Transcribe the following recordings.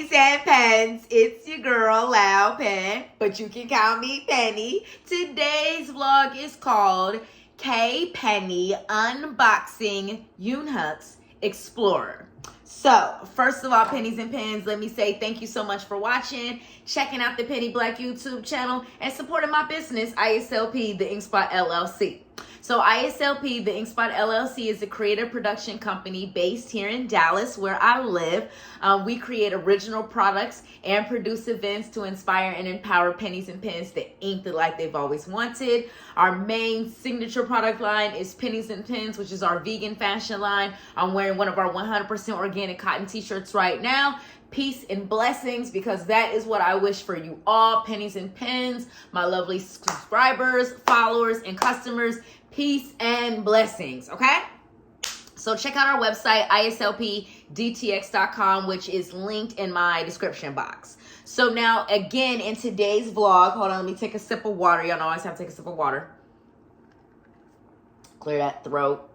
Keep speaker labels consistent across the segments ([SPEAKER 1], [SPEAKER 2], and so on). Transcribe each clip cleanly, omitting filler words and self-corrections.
[SPEAKER 1] Pennies and Pens, it's your girl, Loud Pen, but you can call me Penny. Today's vlog is called Penny Unboxing Eunhyuk Explorer. So, first of all, Pennies and Pens, let me say thank you so much for watching, checking out the Penny Black YouTube channel, and supporting my business, ISLP, the Inkspot LLC. So ISLP, the Inkspot LLC, is a creative production company based here in Dallas, where I live. We create original products and produce events to inspire and empower pennies and pens to ink the life they've always wanted. Our main signature product line is Pennies and Pens, which is our vegan fashion line. I'm wearing one of our 100% organic cotton t-shirts right now. Peace and blessings, because that is what I wish for you all, pennies and pens, my lovely subscribers, followers, and customers. Peace and blessings, okay? So check out our website, islpdtx.com, which is linked in my description box. So now, again, in today's vlog, hold on, let me take a sip of water. Y'all know I always have to take a sip of water. Clear that throat.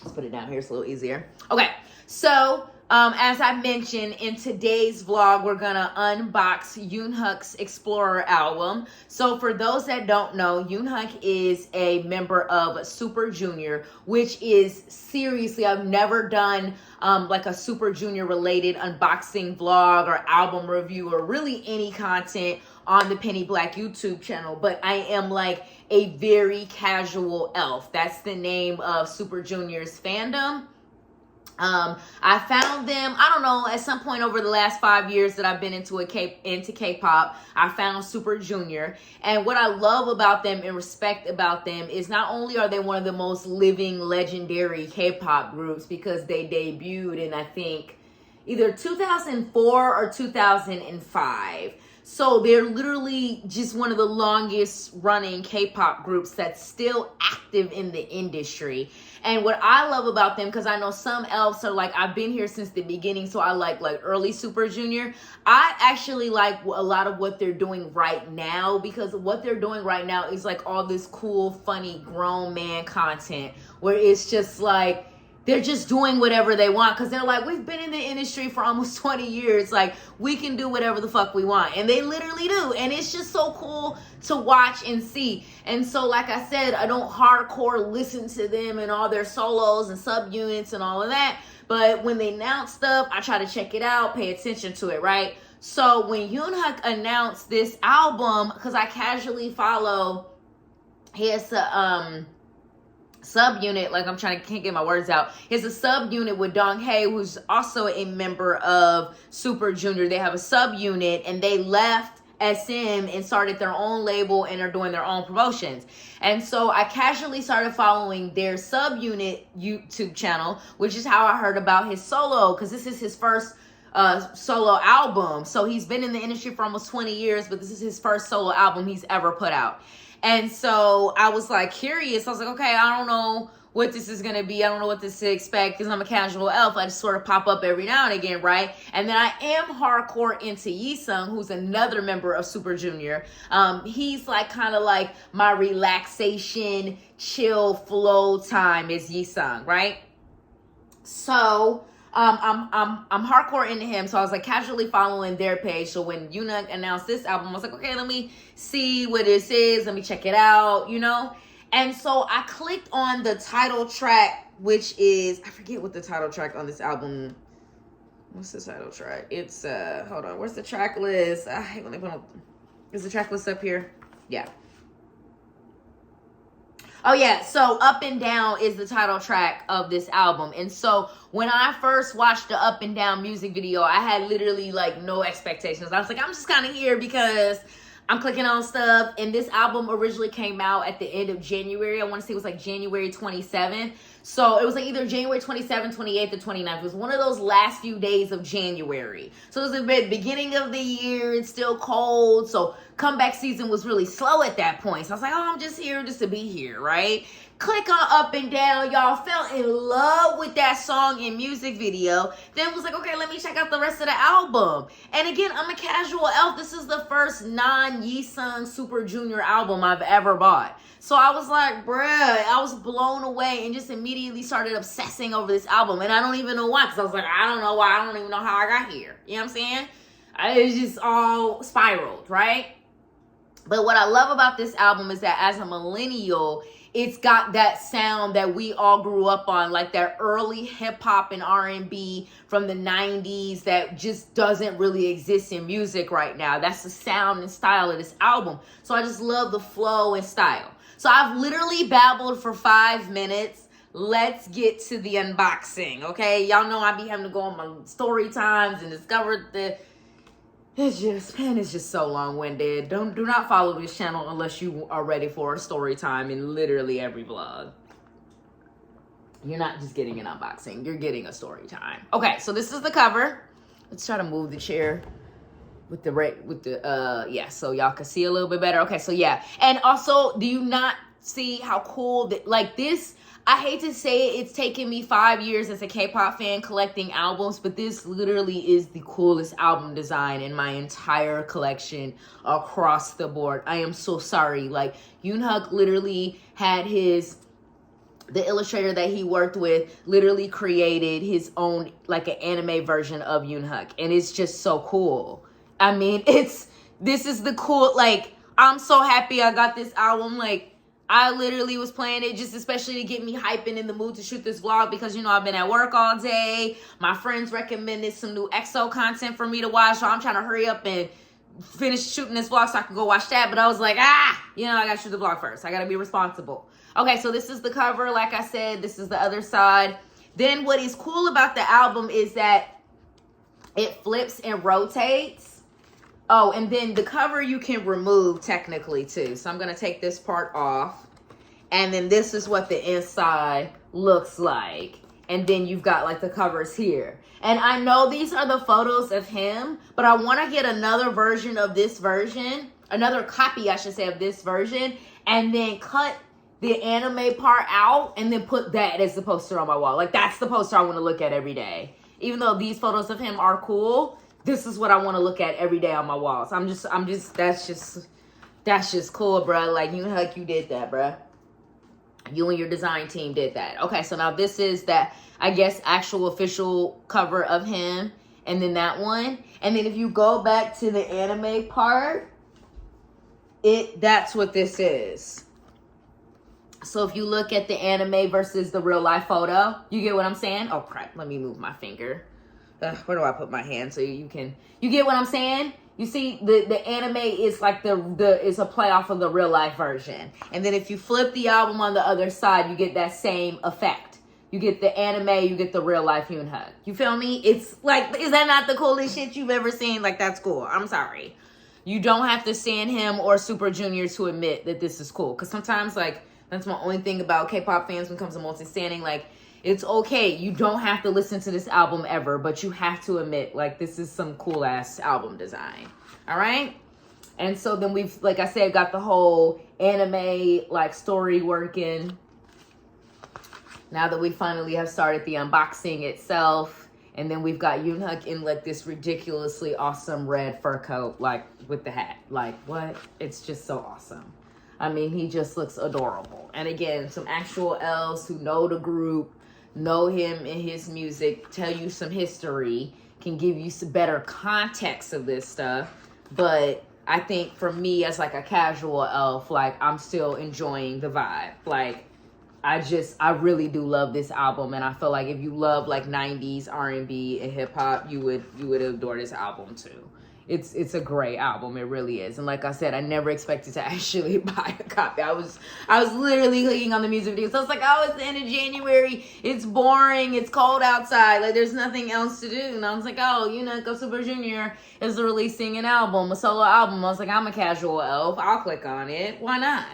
[SPEAKER 1] Let's put it down here, it's a little easier. Okay, so as I mentioned, in today's vlog, we're gonna unbox Eunhyuk's Explorer album. So for those that don't know, Eunhyuk is a member of Super Junior, which is seriously, I've never done like a Super Junior related unboxing vlog or album review or really any content on the Penny Black YouTube channel, but I am like a very casual elf. That's the name of Super Junior's fandom. I found them, I don't know, at some point over the last 5 years that I've been into K-pop, I found Super Junior. And what I love about them and respect about them is not only are they one of the most living legendary K-pop groups, because they debuted in, I think, either 2004 or 2005. So they're literally just one of the longest running K-pop groups that's still active in the industry. And what I love about them, because I know some elves are like, I've been here since the beginning, so I like early Super Junior. I actually like a lot of what they're doing right now, because what they're doing right now is like all this cool, funny, grown man content where it's just like, they're just doing whatever they want, because they're like, we've been in the industry for almost 20 years. Like, we can do whatever the fuck we want. And they literally do. And it's just so cool to watch and see. And so, like I said, I don't hardcore listen to them and all their solos and subunits and all of that. But when they announce stuff, I try to check it out, pay attention to it, right? So when Eunhyuk announced this album, because I casually follow his subunit, like can't get my words out. It's a subunit with Donghae, who's also a member of Super Junior. They have a subunit, and they left SM and started their own label and are doing their own promotions. And so I casually started following their subunit YouTube channel, which is how I heard about his solo, because this is his first solo album. So he's been in the industry for almost 20 years, but this is his first solo album he's ever put out. And so I was like curious. I was like, okay, I don't know what this is going to be. I don't know what this to expect, because I'm a casual elf. I just sort of pop up every now and again, right? And then I am hardcore into Yi-sung, who's another member of Super Junior. He's like kind of like my relaxation, chill flow time is Yi-sung, right? So I'm hardcore into him, so I was like casually following their page. So when Eunhyuk announced this album, I was like, okay, let me see what this is, let me check it out, you know. And so I clicked on the title track, which is, I forget what the title track on this album. What's the title track? It's hold on, where's the track list? I hate when they put on, is the track list up here? Yeah. Oh yeah, so Up and Down is the title track of this album. And so when I first watched the Up and Down music video, I had literally like no expectations. I was like, I'm just kind of here because I'm clicking on stuff. And this album originally came out at the end of January. I want to say it was like January 27th. So it was like either January 27th, 28th, or 29th. It was one of those last few days of January. So it was the beginning of the year. It's still cold. So comeback season was really slow at that point. So I was like, oh, I'm just here just to be here, right? click on Up and Down, y'all. Fell in love with that song and music video. Then was like, okay, let me check out the rest of the album. And again, I'm a casual elf. This is the first non-Yee-sung Super Junior album I've ever bought. So I was like, bruh, I was blown away and just immediately started obsessing over this album. And I don't even know why, because I was like, I don't know why. I don't even know how I got here. You know what I'm saying? It's just all spiraled, right? But what I love about this album is that as a millennial, it's got that sound that we all grew up on, like that early hip-hop and R&B from the 90s that just doesn't really exist in music right now. That's the sound and style of this album. So I just love the flow and style. So I've literally babbled for 5 minutes. Let's get to the unboxing, okay? Y'all know I be having to go on my story times and discover the... It's just so long-winded. Do not follow this channel unless you are ready for a story time in literally every vlog. You're not just getting an unboxing. You're getting a story time. Okay, so this is the cover. Let's try to move the chair yeah, so y'all can see a little bit better. Okay, so yeah. And also, do you not see how cool that, like this, I hate to say it, it's taken me 5 years as a K-pop fan collecting albums, but this literally is the coolest album design in my entire collection across the board. I am so sorry. Like, Eunhyuk literally had the illustrator that he worked with literally created his own, like, an anime version of Eunhyuk, and it's just so cool. I mean, this is the cool, like, I'm so happy I got this album. Like, I literally was playing it just especially to get me hyping in the mood to shoot this vlog because, you know, I've been at work all day. My friends recommended some new EXO content for me to watch, so I'm trying to hurry up and finish shooting this vlog so I can go watch that. But I was like, you know, I got to shoot the vlog first. I got to be responsible. Okay, so this is the cover. Like I said, this is the other side. Then what is cool about the album is that it flips and rotates. Oh, and then the cover you can remove technically too. So I'm going to take this part off. And then this is what the inside looks like. And then you've got like the covers here. And I know these are the photos of him, but I want to get another version of this version. Another copy, I should say, of this version. And then cut the anime part out and then put that as the poster on my wall. Like, that's the poster I want to look at every day. Even though these photos of him are cool, this is what I want to look at every day on my walls. That's just cool, bro. Like, Eunhyuk, you did that, bro. You and your design team did that. Okay, so now this is that, I guess, actual official cover of him. And then that one. And then if you go back to the anime part, that's what this is. So if you look at the anime versus the real life photo, you get what I'm saying? Oh, crap. Let me move my finger. Where do I put my hand so you get what I'm saying? You see, the anime is like is a play off of the real life version. And then if you flip the album on the other side, you get that same effect. You get the anime, you get the real life Eunhyuk. You feel me? It's like, is that not the coolest shit you've ever seen? Like, that's cool. I'm sorry. You don't have to stand him or Super Junior to admit that this is cool. Because sometimes, like, that's my only thing about K-pop fans when it comes to multi-standing. Like, it's okay. You don't have to listen to this album ever, but you have to admit, like, this is some cool-ass album design. All right? And so then we've, like I said, got the whole anime, like, story working. Now that we finally have started the unboxing itself. And then we've got Eunhyuk in, like, this ridiculously awesome red fur coat, like, with the hat. Like, what? It's just so awesome. I mean, he just looks adorable. And again, some actual elves who know the group, know him and his music, tell you some history, can give you some better context of this stuff. But I think for me as like a casual elf, like, I'm still enjoying the vibe. Like, I really do love this album, and I feel like if you love like 90s R&B and hip hop, you would adore this album too. It's a great album. It really is. And like I said, I never expected to actually buy a copy. I was literally clicking on the music video. So I was like, oh, it's the end of January. It's boring. It's cold outside. Like, there's nothing else to do. And I was like, oh, Eunhyuk Super Junior is releasing an album, a solo album. I was like, I'm a casual elf. I'll click on it. Why not?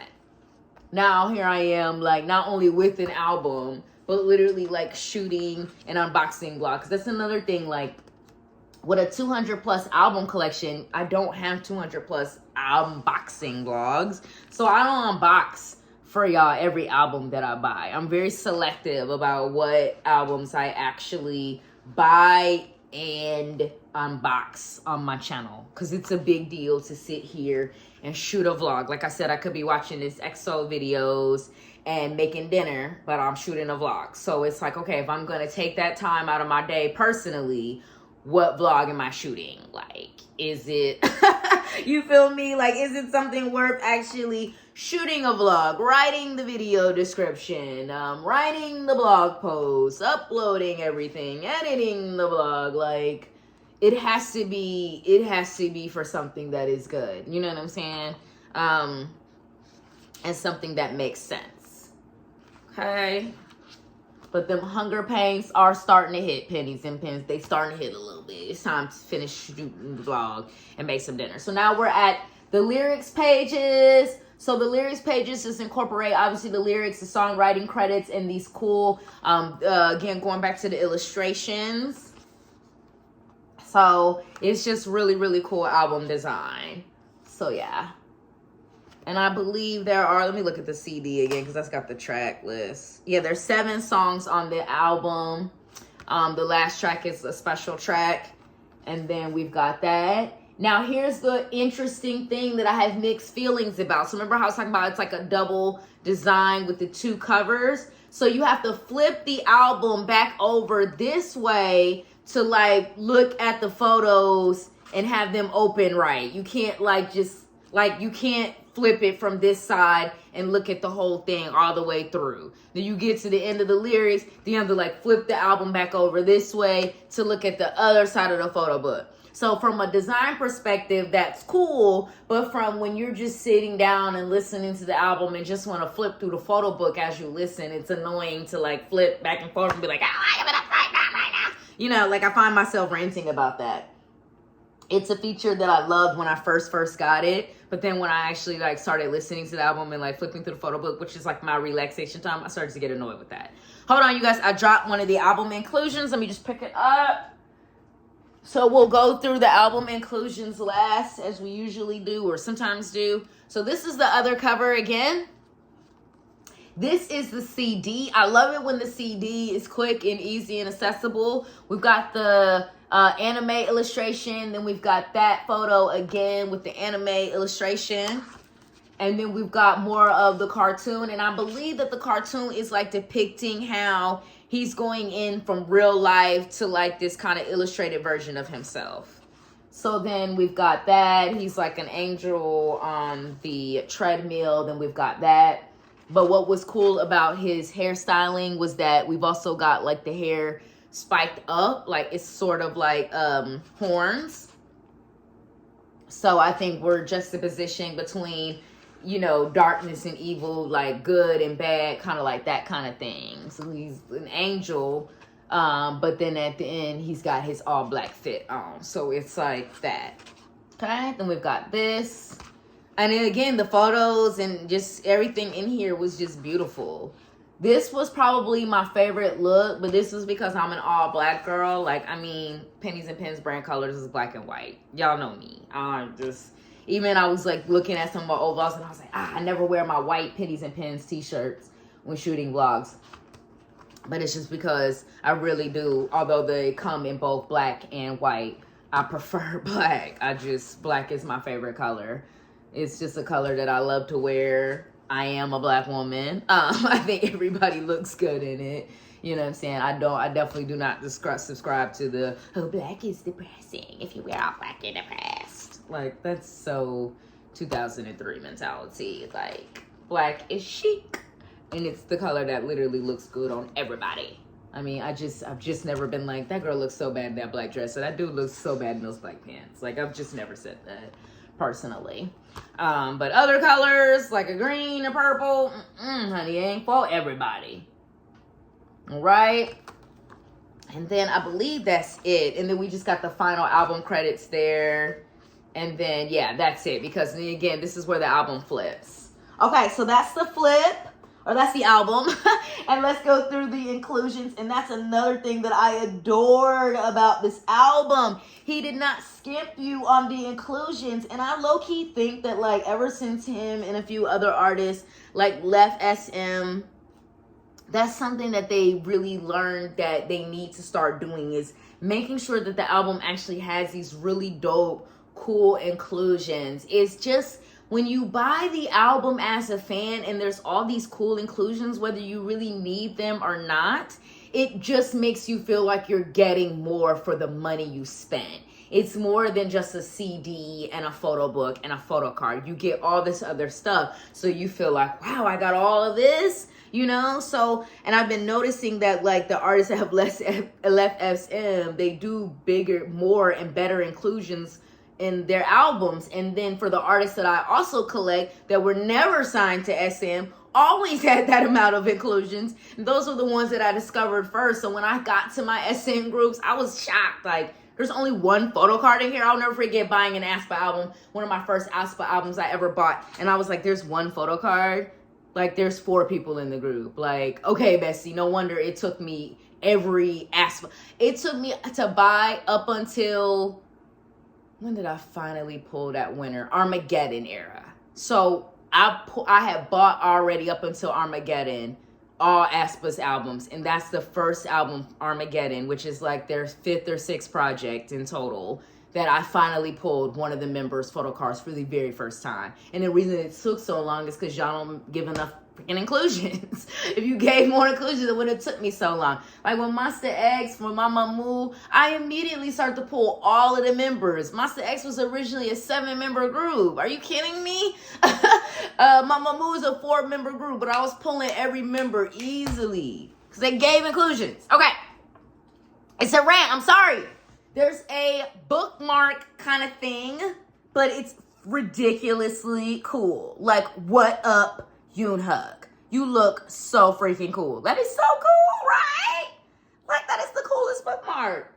[SPEAKER 1] Now here I am, like, not only with an album, but literally like shooting an unboxing vlog. Because that's another thing, like, with a 200 plus album collection, I don't have 200 plus unboxing vlogs. So I don't unbox for y'all every album that I buy. I'm very selective about what albums I actually buy and unbox on my channel, because it's a big deal to sit here and shoot a vlog. Like I said, I could be watching this EXO videos and making dinner, but I'm shooting a vlog. So it's like, okay, if I'm gonna take that time out of my day personally, what vlog am I shooting? Like, is it, you feel me? Like, is it something worth actually shooting a vlog, writing the video description, writing the blog post, uploading everything, editing the vlog? Like, it has to be for something that is good. You know what I'm saying? And something that makes sense. Okay? But them hunger pains are starting to hit, Pennies and Pens. They starting to hit a little bit. It's time to finish shooting the vlog and make some dinner. So now we're at the lyrics pages. So the lyrics pages just incorporate, obviously, the lyrics, the songwriting credits, and these cool, again, going back to the illustrations. So it's just really, really cool album design. So yeah. And I believe there are, let me look at the CD again, because that's got the track list. Yeah, there's 7 songs on the album. The last track is a special track. And then we've got that. Now, here's the interesting thing that I have mixed feelings about. So remember how I was talking about it's like a double design with the 2 covers? So you have to flip the album back over this way to like look at the photos and have them open right. You can't like just, like you can't flip it from this side and look at the whole thing all the way through. Then you get to the end of the lyrics, then you have to like flip the album back over this way to look at the other side of the photo book. So from a design perspective, that's cool. But from when you're just sitting down and listening to the album and just want to flip through the photo book as you listen, it's annoying to like flip back and forth and be like, I'm gonna write that right now. You know, like I find myself ranting about that. It's a feature that I loved when I first got it. But then when I actually like started listening to the album and like flipping through the photo book, which is like my relaxation time, I started to get annoyed with that. Hold on, you guys. I dropped one of the album inclusions. Let me just pick it up. So we'll go through the album inclusions last, as we usually do or sometimes do. So this is the other cover again. This is the CD. I love it when the CD is quick and easy and accessible. We've got the anime illustration. Then we've got that photo again with the anime illustration. And then we've got more of the cartoon. And I believe that the cartoon is like depicting how he's going in from real life to like this kind of illustrated version of himself. So then we've got that. He's like an angel on the treadmill. Then we've got that. But what was cool about his hairstyling was that we've also got like the hair spiked up. Like it's sort of like horns. So I think we're juxtaposition between, you know, darkness and evil, like good and bad, kind of like that kind of thing. So he's an angel, but then at the end, he's got his all black fit on. So it's like that. Okay, then we've got this. And then again, the photos and just everything in here was just beautiful. This was probably my favorite look, but this was because I'm an all black girl. Like, I mean, Pennies and Pens brand colors is black and white. Y'all know me. Even I was like looking at some of my old vlogs and I was like, I never wear my white Pennies and Pens t-shirts when shooting vlogs. But it's just because I really do, although they come in both black and white, I prefer black. Black is my favorite color. It's just a color that I love to wear. I am a black woman. I think everybody looks good in it. You know what I'm saying? I definitely do not subscribe to the, oh, black is depressing. If you wear all black, you're depressed. Like, that's so 2003 mentality. Like, black is chic. And it's the color that literally looks good on everybody. I mean, I've just never been like, that girl looks so bad in that black dress. Or that dude looks so bad in those black pants. Like, I've just never said that personally. But other colors, like a green, a purple, honey, it ain't for everybody. All right. And then I believe that's it. And then we just got the final album credits there. And then, yeah, that's it. Because, again, this is where the album flips. Okay, so that's the flip. or that's the album. And let's go through the inclusions. And that's another thing that I adored about this album. He did not skimp you on the inclusions. And I low-key think that, like, ever since him and a few other artists, like, left SM, that's something that they really learned that they need to start doing, is making sure that the album actually has these really dope, cool inclusions. It's just, when you buy the album as a fan and there's all these cool inclusions, whether you really need them or not, it just makes you feel like you're getting more for the money you spent. It's more than just a CD and a photo book and a photo card. You get all this other stuff. So you feel like, wow, I got all of this, you know? So, and I've been noticing that, like, the artists that have left SM, they do bigger, more and better inclusions in their albums. And then for the artists that I also collect that were never signed to SM, always had that amount of inclusions. And those were the ones that I discovered first. So when I got to my SM groups, I was shocked. Like, there's only one photo card in here. I'll never forget buying an aespa album, one of my first aespa albums I ever bought. And I was like, there's one photo card? Like, there's 4 people in the group. Like, okay, Bessie, no wonder it took me every aespa. It took me to buy up until, when did I finally pull that winner? Armageddon era. So I had bought already up until Armageddon all aespa's albums, and that's the first album, Armageddon, which is like their 5th or 6th project in total, that I finally pulled one of the members' photo cards for the very first time. And the reason it took so long is because y'all don't give enough freaking inclusions. If you gave more inclusions, it wouldn't have took me so long. Like when Monster X, for Mama Moo, I immediately started to pull all of the members. Monster X was originally a 7-member group. Are you kidding me? Mama Moo is a 4-member group, but I was pulling every member easily because they gave inclusions. Okay, it's a rant. I'm sorry. There's a bookmark kind of thing, but it's ridiculously cool. Like, what up, Eunhyuk? You look so freaking cool. That is so cool, right? Like, that is the coolest bookmark.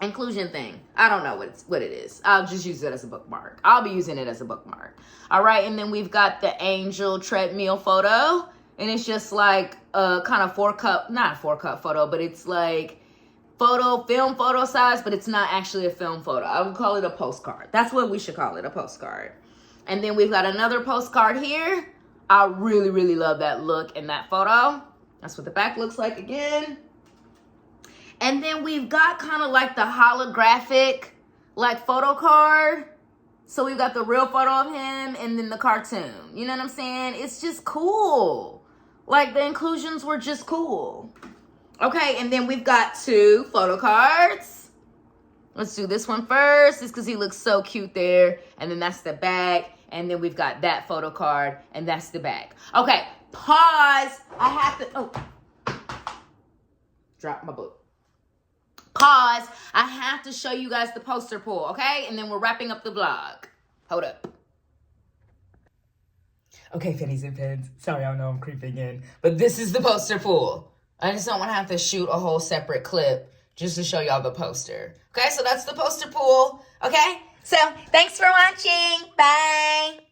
[SPEAKER 1] Inclusion thing. I don't know what it is. I'll just use it as a bookmark. I'll be using it as a bookmark. All right, and then we've got the angel treadmill photo, and it's just like a kind of 4-cup, not a 4-cup photo, but it's like film photo size, but it's not actually a film photo. I would call it a postcard. That's what we should call it, a postcard. And then we've got another postcard here. I really, really love that look in that photo. That's what the back looks like again. And then we've got kind of like the holographic, like, photo card. So we've got the real photo of him and then the cartoon. You know what I'm saying? It's just cool. Like, the inclusions were just cool. Okay, and then we've got 2 photo cards. Let's do this one first, just because he looks so cute there. And then that's the back. And then we've got that photo card, and that's the back. Okay, pause. I have to, oh, drop my book. Pause. I have to show you guys the poster pull, okay? And then we're wrapping up the vlog. Hold up. Okay, Pennies and Pens. Sorry, I know I'm creeping in. But this is the poster pull. I just don't want to have to shoot a whole separate clip just to show y'all the poster. Okay, so that's the poster pull. Okay, so thanks for watching. Bye.